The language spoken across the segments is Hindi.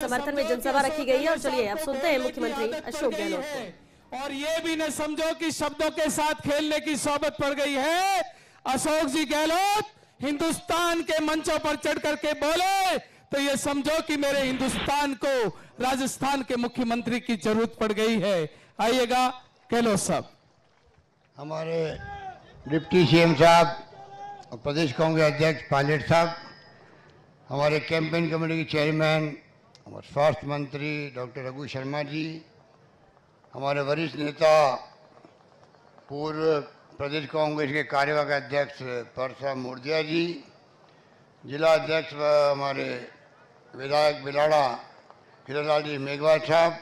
समर्थन में जनसभा रखी गई है और चलिए अब सुनते हैं मुख्यमंत्री अशोक गहलोत को। और ये भी न समझो कि शब्दों के साथ खेलने की सोबत पड़ गई है। अशोक जी गहलोत हिंदुस्तान के मंचों पर चढ़ करके बोले तो ये समझो कि मेरे हिंदुस्तान को राजस्थान के मुख्यमंत्री की जरूरत पड़ गई है। आइएगा गहलोत साहब। हमारे डिप्टी सीएम साहब और प्रदेश कांग्रेस अध्यक्ष पायलट साहब, हमारे कैंपेन कमेटी के चेयरमैन हमारे स्वास्थ्य मंत्री डॉक्टर रघु शर्मा जी, हमारे वरिष्ठ नेता पूर्व प्रदेश कांग्रेस के कार्यवाहक अध्यक्ष परसा मुर्दिया जी, जिला अध्यक्ष व हमारे विधायक बिलाड़ा हिरालाल जी मेघवाल साहब,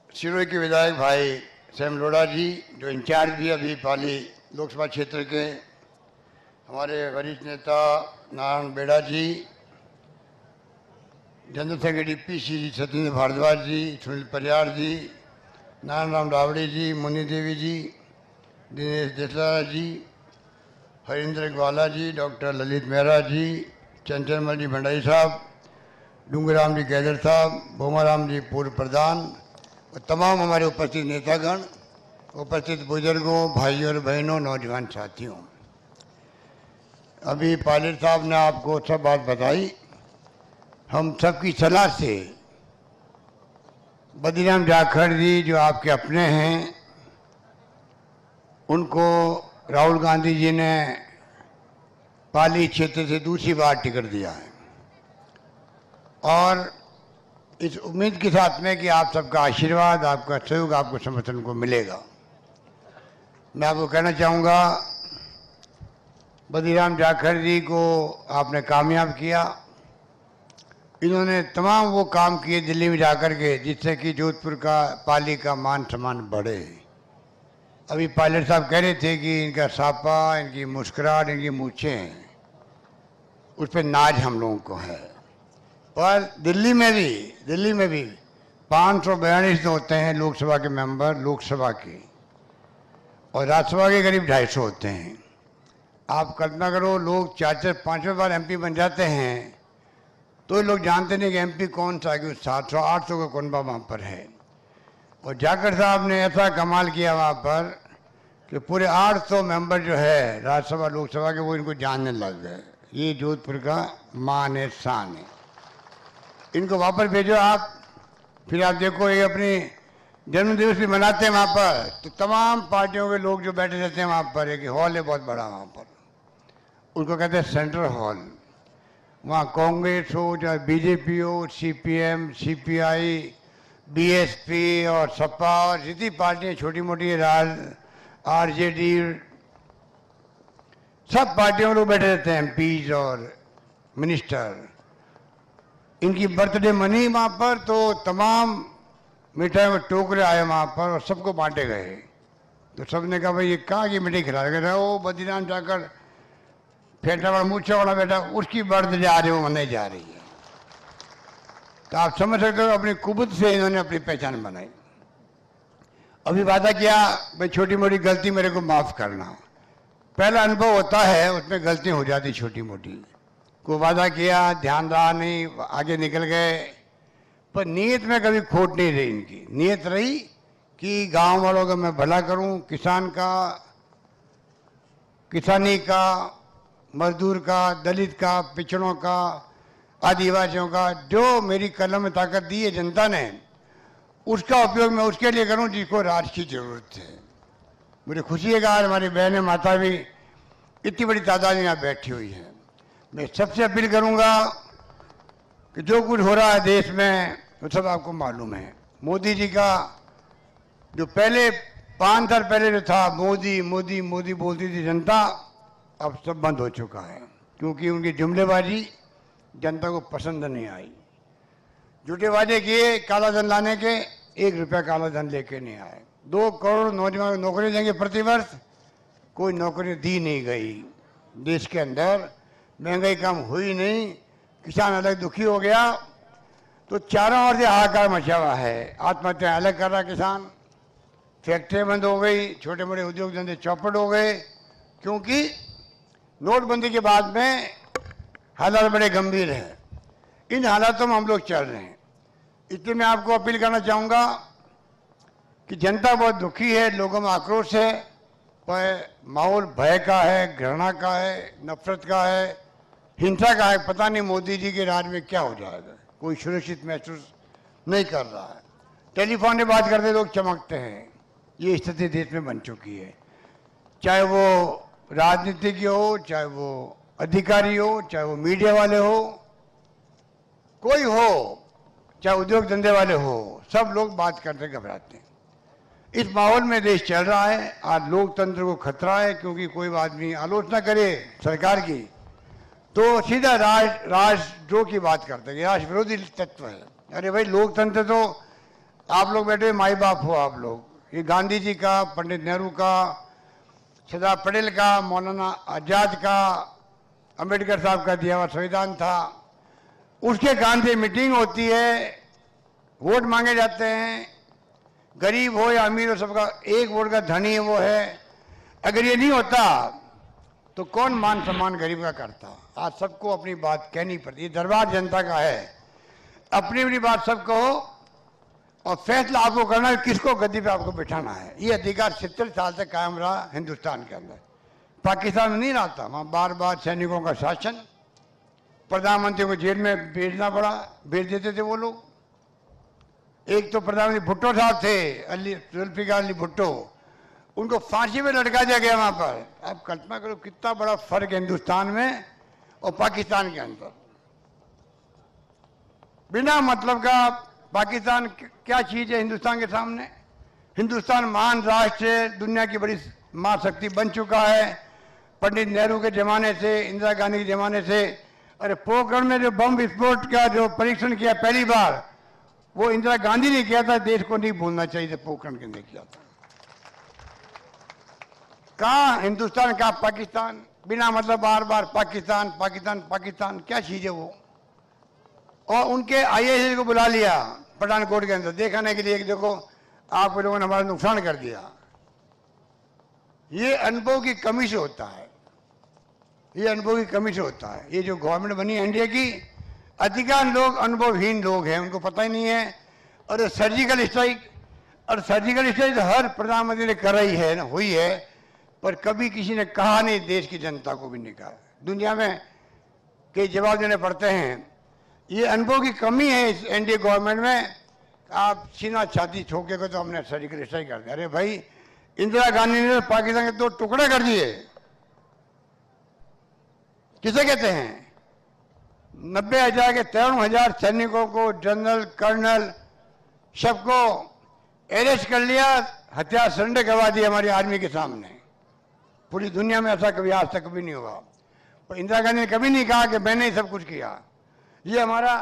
सिरोही के विधायक भाई सैम लोढ़ा जी जो इंचार्ज भी अभी पाली लोकसभा क्षेत्र के, हमारे वरिष्ठ नेता नारायण बेड़ा जी, जनरल सेक्रेटरी पीसी जी सत्येंद्र भारद्वाज जी, सुनील परियार जी, नारायण राम रावड़ी जी, मुन्नी देवी जी, दिनेश देसला जी, हरिंद्र ग्वाला जी, डॉक्टर ललित मेहरा जी, चंचलमल जी भंडारी साहब, डूंगराम जी कैदर साहब, भोमाराम जी पूर्व प्रधान और तमाम हमारे उपस्थित नेतागण, उपस्थित बुजुर्गों, भाइयों और बहनों, नौजवान साथियों, अभी पायलट साहब ने आपको सब बात बताई। हम सबकी सलाह से बद्रीराम जाखड़ जी जो आपके अपने हैं, उनको राहुल गांधी जी ने पाली क्षेत्र से दूसरी बार टिकट दिया है और इस उम्मीद के साथ में कि आप सबका आशीर्वाद, आपका सहयोग, आपको समर्थन को मिलेगा। मैं आपको कहना चाहूँगा, बद्रीराम जाखड़ जी को आपने कामयाब किया। इन्होंने तमाम वो काम किए दिल्ली में जाकर के जिससे कि जोधपुर का पाली का मान सम्मान बढ़े। अभी पायलट साहब कह रहे थे कि इनका सापा, इनकी मुस्कुराहट, इनकी मूछें, उस पर नाज हम लोगों को है। पर दिल्ली में भी 542 होते हैं लोकसभा के मेंबर, लोकसभा के, और राज्यसभा के करीब 250 होते हैं। आप कल्पना करो, लोग 4-5 बार एमपी बन जाते हैं तो लोग जानते नहीं कि एमपी कौन सा, कि 700-800 का कुनबा वहाँ पर है। और जाखड़ साहब ने ऐसा कमाल किया वहाँ पर कि पूरे 800 मेंबर जो है राज्यसभा लोकसभा के, वो इनको जानने लग गए। ये जोधपुर का मान है, शान है। इनको वापस भेजो आप, फिर आप देखो ये अपनी जन्मदिवस भी मनाते हैं वहाँ पर, तो तमाम पार्टियों के लोग जो बैठे रहते हैं वहाँ पर, एक हॉल है बहुत बड़ा वहाँ पर, उसको कहते हैं सेंट्रल हॉल। वहाँ कांग्रेस हो, चाहे बीजेपी हो, सीपीएम, सीपीआई, बीएसपी और सपा और जितनी पार्टियाँ छोटी मोटी आरजेडी, सब पार्टियों के लोग बैठे रहते हैं, एमपीज और मिनिस्टर। इनकी बर्थडे मनी वहाँ पर, तो तमाम मिठाई में टोकरे आए वहाँ पर और सबको बांटे गए। तो सबने कहा भाई ये कहाँ की मिठाई खिला रहे? वो बद्रीराम जाखड़ फेंटा वाला मूछा वाला बेटा, उसकी बर्थडे आ रही, वो मनाई जा रही है। तो आप समझ सकते हो अपनी कुबूत से इन्होंने अपनी पहचान बनाई। अभी वादा किया भाई छोटी मोटी गलती मेरे को माफ़ करना। पहला अनुभव होता है, उसमें गलती हो जाती छोटी मोटी। को वादा किया, ध्यान रहा नहीं, आगे निकल गए, पर नीयत में कभी खोट नहीं रही। इनकी नीयत रही कि गांव वालों का मैं भला करूं, किसान का, किसानी का, मजदूर का, दलित का, पिछड़ों का, आदिवासियों का, जो मेरी कलम में ताकत दी है जनता ने, उसका उपयोग मैं उसके लिए करूं जिसको राज की जरूरत है। मुझे खुशी है कि आज हमारी बहनें, माता भी इतनी बड़ी तादाद में यहाँ बैठी हुई है। मैं सबसे अपील करूंगा कि जो कुछ हो रहा है देश में वो सब आपको मालूम है। मोदी जी का जो पहले 5 साल पहले जो था, मोदी मोदी मोदी बोलती थी जनता, अब सब बंद हो चुका है, क्योंकि उनकी जुमलेबाजी जनता को पसंद नहीं आई। झूठे वादे किए काला धन लाने के, 1 रुपया काला धन लेके नहीं आए। 2 करोड़ नौजवान नौकरी देंगे प्रतिवर्ष, कोई नौकरी दी नहीं गई। देश के अंदर महंगाई कम हुई नहीं, किसान अलग दुखी हो गया, तो चारों ओर से हाहाकार मचा हुआ है। आत्महत्या अलग कर रहा किसान, फैक्ट्रियाँ बंद हो गई, छोटे मोटे उद्योग धंधे चौपट हो गए, क्योंकि नोटबंदी के बाद में हालात बड़े गंभीर हैं। इन हालातों में हम लोग चल रहे हैं। इसलिए मैं आपको अपील करना चाहूँगा कि जनता बहुत दुखी है, लोगों में आक्रोश है, पर माहौल भय का है, घृणा का है, नफरत का है, हिंसा का है। पता नहीं मोदी जी के राज में क्या हो जाएगा, कोई सुरक्षित महसूस नहीं कर रहा है। टेलीफोन पे बात करते लोग चमकते हैं। ये स्थिति देश में बन चुकी है, चाहे वो राजनीतिज्ञ हो, चाहे वो अधिकारी हो, चाहे वो मीडिया वाले हो, कोई हो, चाहे उद्योग धंधे वाले हो, सब लोग बात करते घबराते हैं। इस माहौल में देश चल रहा है। आज लोकतंत्र को खतरा है, क्योंकि कोई आदमी आलोचना करे सरकार की तो सीधा राष्ट्रद्रोह की बात करते हैं, राष्ट्र विरोधी तत्व है। अरे भाई, लोकतंत्र तो आप लोग बैठे माई बाप हो आप लोग। ये गांधी जी का, पंडित नेहरू का, सरदार पटेल का, मौलाना आजाद का, अंबेडकर साहब का दिया हुआ संविधान था। उसके कारण से मीटिंग होती है, वोट मांगे जाते हैं, गरीब हो या अमीर हो, सबका एक वोट का धनी है वो है। अगर ये नहीं होता तो कौन मान सम्मान गरीब का करता। आज सबको अपनी बात कहनी पड़ती है। दरबार जनता का है, अपनी अपनी बात सब कहो और फैसला आपको करना है किसको गद्दी पे आपको बिठाना है। ये अधिकार 70 साल से कायम रहा हिंदुस्तान के अंदर। पाकिस्तान में नहीं रहा था, वहाँ बार बार सैनिकों का शासन, प्रधानमंत्री को जेल में भेजना पड़ा, भेज देते थे वो लोग। एक तो प्रधानमंत्री भुट्टो साहब थे, जुल्फिकार अली भुट्टो, उनको फांसी में लटका दिया गया वहाँ पर। आप कल्पना करो कितना बड़ा फर्क है हिंदुस्तान में और पाकिस्तान के अंदर। बिना मतलब का पाकिस्तान क्या चीज़ है हिंदुस्तान के सामने। हिंदुस्तान महान राष्ट्र है, दुनिया की बड़ी महाशक्ति बन चुका है। पंडित नेहरू के ज़माने से, इंदिरा गांधी के ज़माने से। अरे पोखरण में जो बम विस्फोट का जो परीक्षण किया पहली बार, वो इंदिरा गांधी ने किया था। देश को नहीं भूलना चाहिए, पोखरण के अंदर किया था। कहाँ हिंदुस्तान, कहाँ पाकिस्तान। बिना मतलब बार बार पाकिस्तान पाकिस्तान पाकिस्तान, क्या चीज़ है वो। और उनके IAS को बुला लिया पठानकोट के अंदर दिखाने के लिए कि देखो आप लोगों ने हमारा नुकसान कर दिया। ये अनुभव की कमी से होता है, ये अनुभव की कमी से होता है। ये जो गवर्नमेंट बनी एनडीए की, अधिकांश लोग अनुभवहीन लोग हैं, उनको पता ही नहीं है। और सर्जिकल स्ट्राइक, और सर्जिकल स्ट्राइक हर प्रधानमंत्री ने कराई है ना, हुई है, पर कभी किसी ने कहा नहीं, देश की जनता को भी नहीं कहा। दुनिया में कई जवाब देने पड़ते हैं। ये अनुभव की कमी है इस एनडीए गवर्नमेंट में। आप सीना छाती ठोके को तो हमने सर्जिकल स्ट्राइक कर दिया। अरे भाई, इंदिरा गांधी ने पाकिस्तान के 2 टुकड़े कर दिए। किसे कहते हैं? 90,000 के 53,000 सैनिकों को, जनरल कर्नल सबको अरेस्ट कर लिया, हथियार सरेंडर करवा दिए हमारी आर्मी के सामने। पूरी दुनिया में ऐसा कभी आज तक कभी नहीं हुआ। पर इंदिरा गांधी ने कभी नहीं कहा कि मैंने ही सब कुछ किया। ये हमारा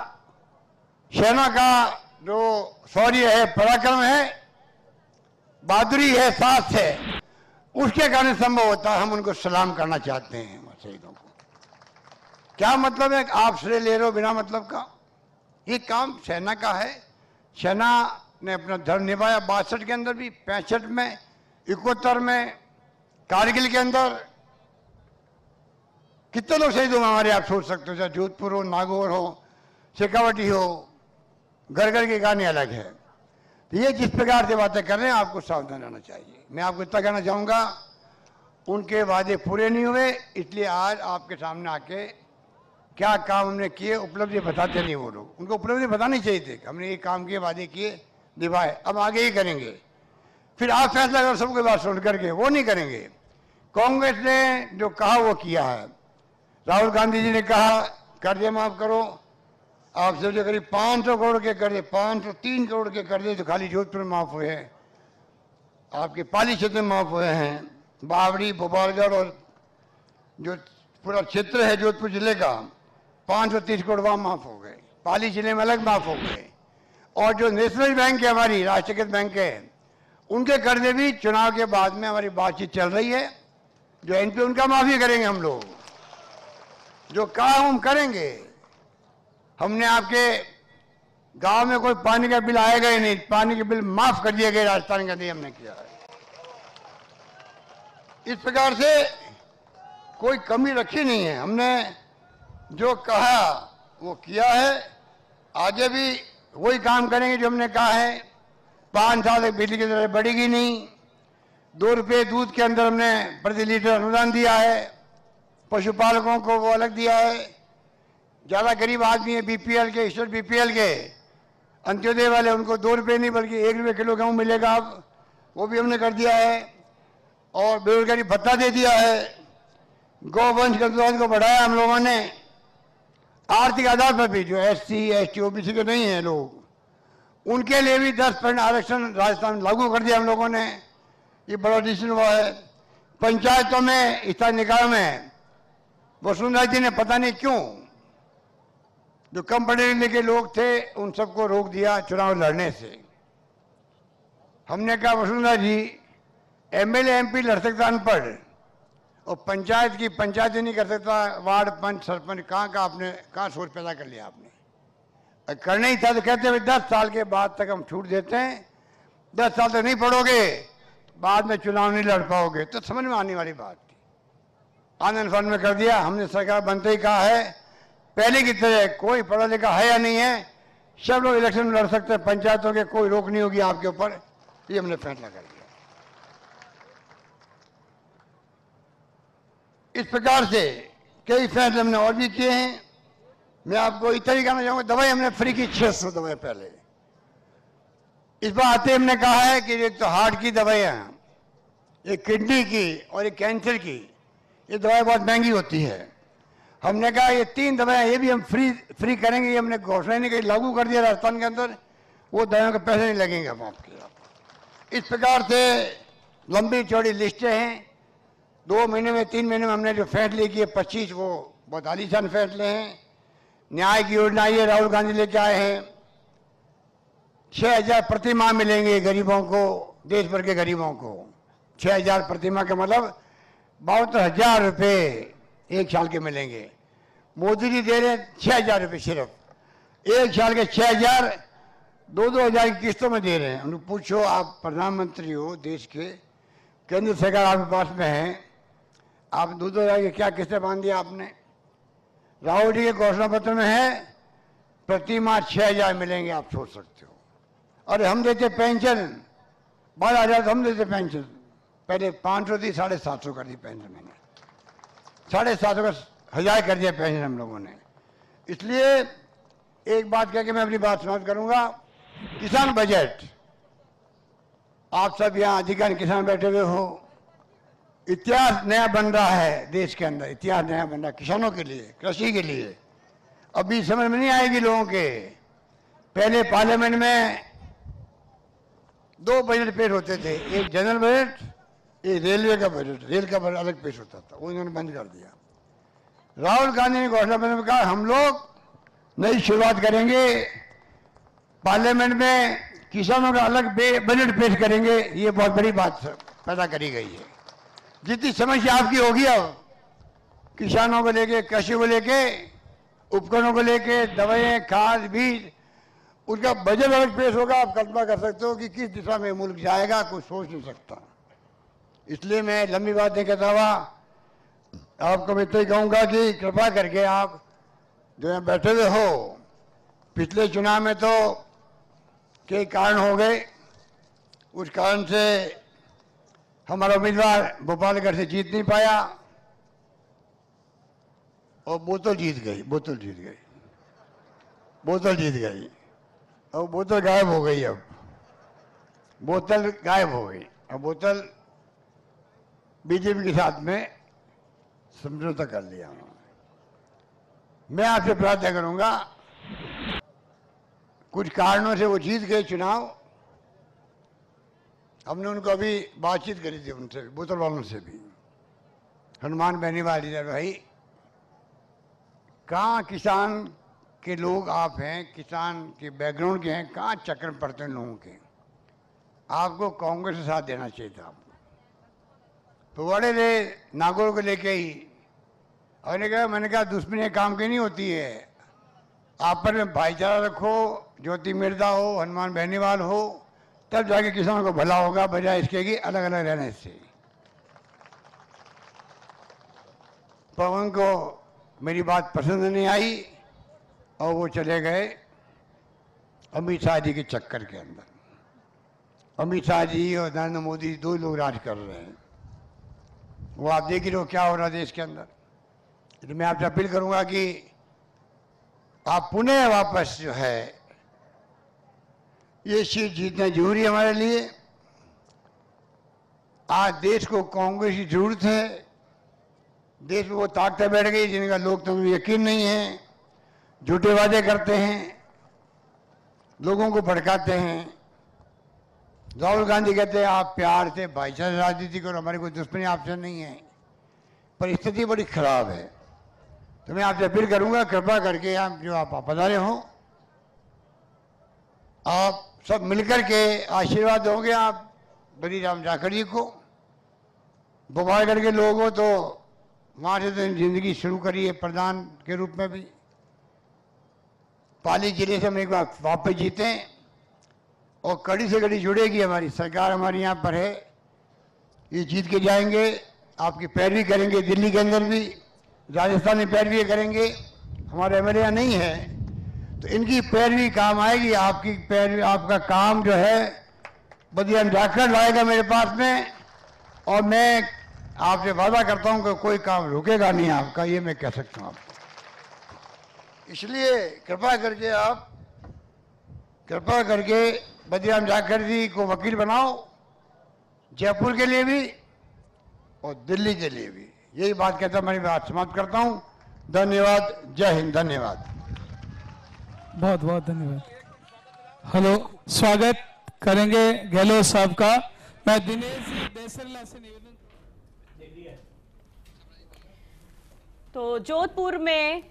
सेना का जो शौर्य है, पराक्रम है, बहादुरी है, साहस है, उसके कारण संभव होता है। हम उनको सलाम करना चाहते हैं शहीदों को। क्या मतलब है आप श्रेय ले रहे हो बिना मतलब का? ये काम सेना का है। सेना ने अपना धर्म निभाया 62 के अंदर भी, 65 में, 71 में, कारगिल के अंदर। कितने लोग शहीद हुए हमारे, आप सोच सकते हो। चाहे जोधपुर हो, नागौर हो, शेखावटी हो, घर घर की कहानी अलग है। तो ये जिस प्रकार से बातें कर रहे हैं, आपको सावधान रहना चाहिए। मैं आपको इतना कहना चाहूँगा, उनके वादे पूरे नहीं हुए, इसलिए आज आपके सामने आके क्या काम हमने किए, उपलब्धि बताते नहीं वो लोग। उनको उपलब्धि बतानी चाहिए थी, हमने ये काम किए, वादे किए, निभाए, अब आगे ही करेंगे। फिर आप फैसला करो सबके बात सुन करके, वो नहीं करेंगे। कांग्रेस ने जो कहा वो किया है। राहुल गांधी जी ने कहा कर्जे माफ करो। आप सोचे करीब 500 करोड़ के कर्जे, 503 करोड़ के कर्जे तो खाली जोधपुर में माफ हुए हैं, आपके पाली क्षेत्र में माफ हुए हैं। बावड़ी, भोपालगढ़ और जो पूरा क्षेत्र है जोधपुर जिले का, 530 करोड़ वहाँ माफ हो गए। पाली जिले में अलग माफ हो गए। और जो नेशनल बैंक है, हमारी राष्ट्रीयकृत बैंक है, उनके कर्जे भी चुनाव के बाद में हमारी बातचीत चल रही है। जो एनपी उनका माफी करेंगे हम लोग, जो काम हम करेंगे। हमने आपके गांव में कोई पानी का बिल आएगा ही नहीं, पानी के बिल माफ कर दिए गए राजस्थान का, हमने किया है। इस प्रकार से कोई कमी रखी नहीं है। हमने जो कहा वो किया है। आगे भी वही काम करेंगे जो हमने कहा है। 5 साल तक बिजली की दर बढ़ेगी नहीं। 2 रुपये दूध के अंदर हमने प्रति लीटर अनुदान दिया है। पशुपालकों को वो अलग दिया है। ज़्यादा गरीब आदमी है बीपीएल के, स्टेट बीपीएल के, अंत्योदय वाले, उनको 2 रुपये नहीं बल्कि 1 रुपये किलो गेहूँ मिलेगा अब, वो भी हमने कर दिया है। और बेरोजगारी भत्ता दे दिया है। गौवंश के अनुदान को बढ़ाया हम लोगों ने। आर्थिक आधार पर भी जो SC ST OBC के नहीं है लोग, उनके लिए भी 10% आरक्षण राजस्थान में लागू कर दिया हम लोगों ने। ये बड़ा डिसीजन हुआ है। पंचायतों में, स्थानीय निकायों में वसुंधरा जी ने पता नहीं क्यों जो कम पढ़े लिखे लोग थे उन सबको रोक दिया चुनाव लड़ने से। हमने कहा वसुंधरा जी, MLA MP लड़ सकता अनपढ़, और पंचायत की पंचायत नहीं कर सकता, वार्ड पंच सरपंच कहाँ सोच पैदा कर लिया आपने। करना ही था तो कहते हैं 10 साल के बाद तक हम छूट देते हैं, 10 साल तक नहीं पढ़ोगे बाद में चुनाव नहीं लड़ पाओगे। तो समझ में आने वाली बात थी, आनंद फंड में कर दिया हमने। सरकार बनते ही कहा है पहले की तरह कोई पढ़ा लिखा है या नहीं है, सब लोग इलेक्शन में लड़ सकते हैं, पंचायतों के कोई रोक नहीं होगी आपके ऊपर। ये हमने फैसला कर दिया। इस प्रकार से कई फैसले हमने और भी किए हैं। मैं आपको इतना ही कहना चाहूंगा, दवाई हमने फ्री की 600 दवाई पहले। इस बार आते हमने कहा है कि एक तो हार्ट की दवाइयाँ, एक किडनी की और एक कैंसर की, ये दवाई बहुत महंगी होती है। हमने कहा ये 3 दवाइयाँ ये भी हम फ्री करेंगे। ये हमने घोषणा नहीं करी, लागू कर दिया राजस्थान के अंदर। वो दवाइयों के पैसे नहीं लगेंगे हम आपके। इस प्रकार से लंबी चौड़ी लिस्टें हैं। 2 महीने में 3 महीने में हमने जो फैसले किए 25 वो बहुत आलीशान फैसले हैं। न्याय की योजना ये राहुल गांधी लेके आए हैं। 6,000 प्रति माह मिलेंगे गरीबों को, देश भर के गरीबों को 6,000 प्रति माह का मतलब 72,000 रुपये 1 साल के मिलेंगे। मोदी जी दे रहे हैं 6,000 रुपये सिर्फ 1 साल के 6,000, 2-2 हज़ार की किस्तों में दे रहे हैं। उनको पूछो, आप प्रधानमंत्री हो देश के, केंद्र सरकार आपके पास में है, आप 2-2 हज़ार की क्या किस्तें बांध दिया आपने। राहुल जी के घोषणा पत्र में है प्रति माह 6,000 मिलेंगे, आप सोच सकते हो। अरे हम देते पेंशन 12,000, हम देते पेंशन। पहले 500 थी, 750 कर दी पेंशन मैंने, 750 का 1,000 कर दिया पेंशन हम लोगों ने। इसलिए एक बात कह के मैं अपनी बात समाप्त करूंगा। किसान बजट, आप सब यहाँ अधिकारी किसान बैठे हुए हो, इतिहास नया बन रहा है देश के अंदर, इतिहास नया बन रहा है किसानों के लिए, कृषि के लिए। अभी समझ में नहीं आएगी लोगों के। पहले पार्लियामेंट में 2 बजट पेश होते थे, एक जनरल बजट, एक रेलवे का बजट। रेल का बजट अलग पेश होता था, वो इन्होंने बंद कर दिया। राहुल गांधी ने घोषणा पत्र में कहा हम लोग नई शुरुआत करेंगे, पार्लियामेंट में किसानों का अलग बजट पेश करेंगे। ये बहुत बड़ी बात पैदा करी गई है। जितनी समस्या आपकी होगी अब किसानों को लेके, कृषि को लेके, उपकरणों को लेके, दवाएं, खाद, बीज, उसका बजट अलग पेश होगा। आप कल्पना कर सकते हो कि किस दिशा में मुल्क जाएगा, कुछ सोच नहीं सकता। इसलिए मैं लंबी बात नहीं कहता हुआ आपको मैं तो ही कहूँगा कि कृपा करके आप जो यहाँ बैठे हुए हो, पिछले चुनाव में तो कई कारण हो गए, उस कारण से हमारा उम्मीदवार भोपालगढ़ से जीत नहीं पाया और बोतल जीत गई और बोतल गायब हो गई। अब बोतल गायब हो गई। अब बोतल बीजेपी के साथ में समझौता कर लिया। मैं आपसे प्रार्थना करूंगा, कुछ कारणों से वो जीत गए चुनाव। हमने उनको अभी बातचीत करी थी उनसे, बोतल वालों से भी। हनुमान बेनीवाल लीडर भाई, कहाँ किसान के लोग आप हैं, किसान के बैकग्राउंड के हैं, कहाँ चक्कर पड़ते हैं लोगों के। आपको कांग्रेस का साथ देना चाहिए था। आपको पवाड़े रे नागौर को लेके ही और मैंने कहा दुश्मनी काम की नहीं होती है, आप पर भाईचारा रखो, ज्योति मिर्दा हो, हनुमान बेनीवाल हो, तब जाके किसानों को भला होगा, बजाय इसके कि अलग अलग रहने से। पवन को मेरी बात पसंद नहीं आई और वो चले गए। अमित शाह जी के चक्कर के अंदर। अमित शाह जी और नरेंद्र मोदी 2 लोग राज कर रहे हैं। वो आप देख ही रहे हो क्या हो रहा है देश के अंदर। तो मैं आपसे अपील करूंगा कि आप पुनः वापस जो है ये सीट जीतना जरूरी है हमारे लिए। आज देश को कांग्रेस की जरूरत है। देश में वो ताकतें बैठ गई जिनका लोकतंत्र में यकीन नहीं है, झूठे वादे करते हैं, लोगों को भड़काते हैं। राहुल गांधी कहते हैं आप प्यार से भाईचारे राजनीति करो, हमारी कोई दुश्मनी आपसे नहीं है, पर स्थिति बड़ी खराब है। तो मैं आपसे अपील करूंगा कृपा करके आप जो आप पधारे हो, आप सब मिलकर के आशीर्वाद दोगे आप बलीराम जाखड़ जी को। भोपालगढ़ के लोग हो तो वहाँ से तो जिंदगी शुरू करी है प्रधान के रूप में भी। पाली जिले से हम एक बार वापस जीते और कड़ी से कड़ी जुड़ेगी हमारी सरकार, हमारी यहाँ पर है। ये जीत के जाएंगे, आपकी पैरवी करेंगे दिल्ली के अंदर भी, राजस्थान में पैरवी करेंगे। हमारे एमएलए यहाँ नहीं है तो इनकी पैरवी काम आएगी। आपकी पैरवी, आपका काम जो है बलीराम जाखड़ लाएगा मेरे पास में, और मैं आपसे वादा करता हूं कि कोई काम रुकेगा नहीं आपका, ये मैं कह सकता हूं आपको। इसलिए कृपा करके बलीराम जाखड़ जी को वकील बनाओ, जयपुर के लिए भी और दिल्ली के लिए भी। यही बात कहता मैं बात समाप्त करता हूं। धन्यवाद। जय हिंद। धन्यवाद। बहुत बहुत धन्यवाद। हेलो, स्वागत करेंगे गहलोत साहब का। मैं दिनेश देसरला से निवेदन। तो जोधपुर में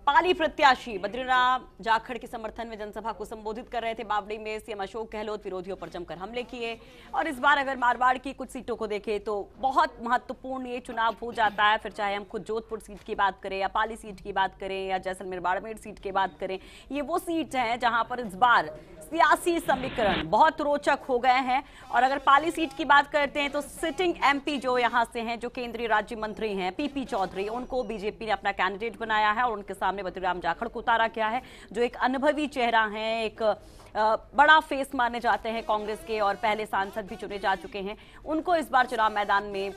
पाली प्रत्याशी बद्रीराम जाखड़ के समर्थन में जनसभा को संबोधित कर रहे थे। बावड़ी में सीएम अशोक गहलोत विरोधियों पर जमकर हमले किए। और इस बार अगर मारवाड़ की कुछ सीटों को देखें तो बहुत महत्वपूर्ण ये चुनाव हो जाता है। फिर चाहे हम खुद जोधपुर सीट की बात करें या पाली सीट की बात करें या जैसलमेर बाड़मेर सीट की बात करें, ये वो सीट हैं जहां पर इस बार सियासी समीकरण बहुत रोचक हो गए हैं। और अगर पाली सीट की बात करते हैं तो सिटिंग एमपी जो यहां से हैं, जो केंद्रीय राज्य मंत्री हैं पीपी चौधरी, उनको बीजेपी ने अपना कैंडिडेट बनाया है और उनके सामने बद्रीराम जाखड़ को उतारा गया है, जो एक अनुभवी चेहरा है, एक बड़ा फेस माने जाते हैं कांग्रेस के और पहले सांसद भी चुने जा चुके हैं। उनको इस बार चुनाव मैदान में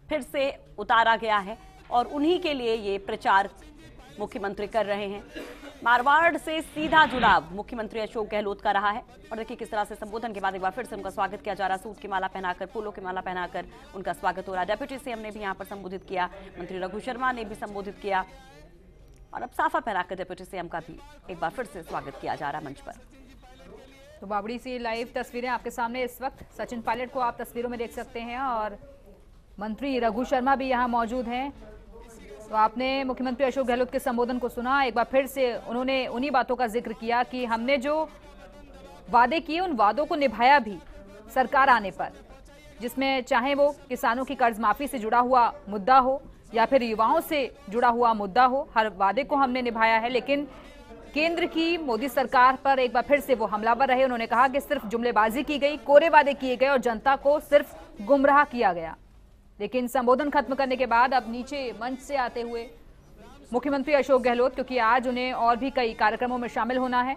फिर से उतारा गया है और उन्हीं के लिए ये प्रचार मुख्यमंत्री कर रहे हैं। मारवाड़ से सीधा जुड़ाव मुख्यमंत्री अशोक गहलोत का रहा है। और देखिए किस तरह से संबोधन के बाद एक बार फिर से उनका स्वागत किया जा रहा है। सूट की माला पहनाकर, फूलों की माला पहनाकर उनका स्वागत हो रहा है। डेप्यूटी सीएम ने भी यहाँ पर संबोधित किया, मंत्री रघु शर्मा ने भी संबोधित किया और अब साफा पहनाकर डेप्यूटी सीएम का भी एक बार फिर से स्वागत किया जा रहा है मंच पर। तो बावड़ी से लाइव तस्वीरें आपके सामने इस वक्त। सचिन पायलट को आप तस्वीरों में देख सकते हैं और मंत्री रघु शर्मा भी यहाँ मौजूद हैं। तो आपने मुख्यमंत्री अशोक गहलोत के संबोधन को सुना। एक बार फिर से उन्होंने उन्हीं बातों का जिक्र किया कि हमने जो वादे किए उन वादों को निभाया भी सरकार आने पर, जिसमें चाहे वो किसानों की कर्ज माफी से जुड़ा हुआ मुद्दा हो या फिर युवाओं से जुड़ा हुआ मुद्दा हो, हर वादे को हमने निभाया है। लेकिन केंद्र की मोदी सरकार पर एक बार फिर से वो हमलावर रहे। उन्होंने कहा कि सिर्फ जुमलेबाजी की गई, कोरे वादे किए गए और जनता को सिर्फ गुमराह किया गया। लेकिन संबोधन खत्म करने के बाद अब नीचे मंच से आते हुए मुख्यमंत्री अशोक गहलोत, क्योंकि आज उन्हें और भी कई कार्यक्रमों में शामिल होना है,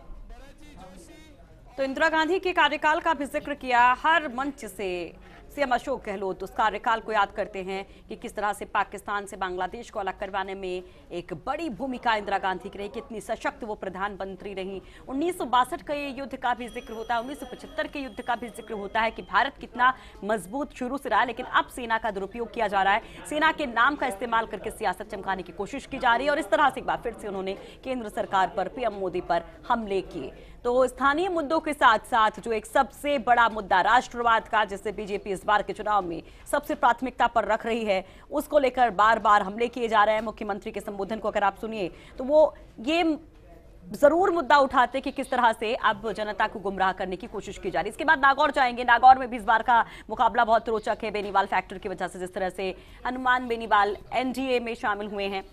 तो इंदिरा गांधी के कार्यकाल का भी जिक्र किया। हर मंच से सीएम अशोक गहलोत उस कार्यकाल को याद करते हैं कि किस तरह से पाकिस्तान से बांग्लादेश को अलग करवाने में एक बड़ी भूमिका इंदिरा गांधी की रही, कितनी सशक्त वो प्रधानमंत्री रही। 1962 के युद्ध का भी जिक्र होता है, 1975 के युद्ध का भी जिक्र होता है कि भारत कितना मजबूत शुरू से रहा, लेकिन अब सेना का दुरुपयोग किया जा रहा है, सेना के नाम का इस्तेमाल करके सियासत चमकाने की कोशिश की जा रही है। और इस तरह से एक बार फिर से उन्होंने केंद्र सरकार पर, पीएम मोदी पर हमले किए। तो स्थानीय मुद्दों के साथ साथ जो एक सबसे बड़ा मुद्दा राष्ट्रवाद का, जिससे बीजेपी इस बार के चुनाव में सबसे प्राथमिकता पर रख रही है, उसको लेकर बार बार हमले किए जा रहे हैं। मुख्यमंत्री के संबोधन को अगर आप सुनिए तो वो ये जरूर मुद्दा उठाते कि किस तरह से अब जनता को गुमराह करने की कोशिश की जा रही है। इसके बाद नागौर जाएंगे। नागौर में भी इस बार का मुकाबला बहुत रोचक है। बेनीवाल फैक्टर की वजह से जिस तरह से हनुमान बेनीवाल एनडीए में शामिल हुए हैं,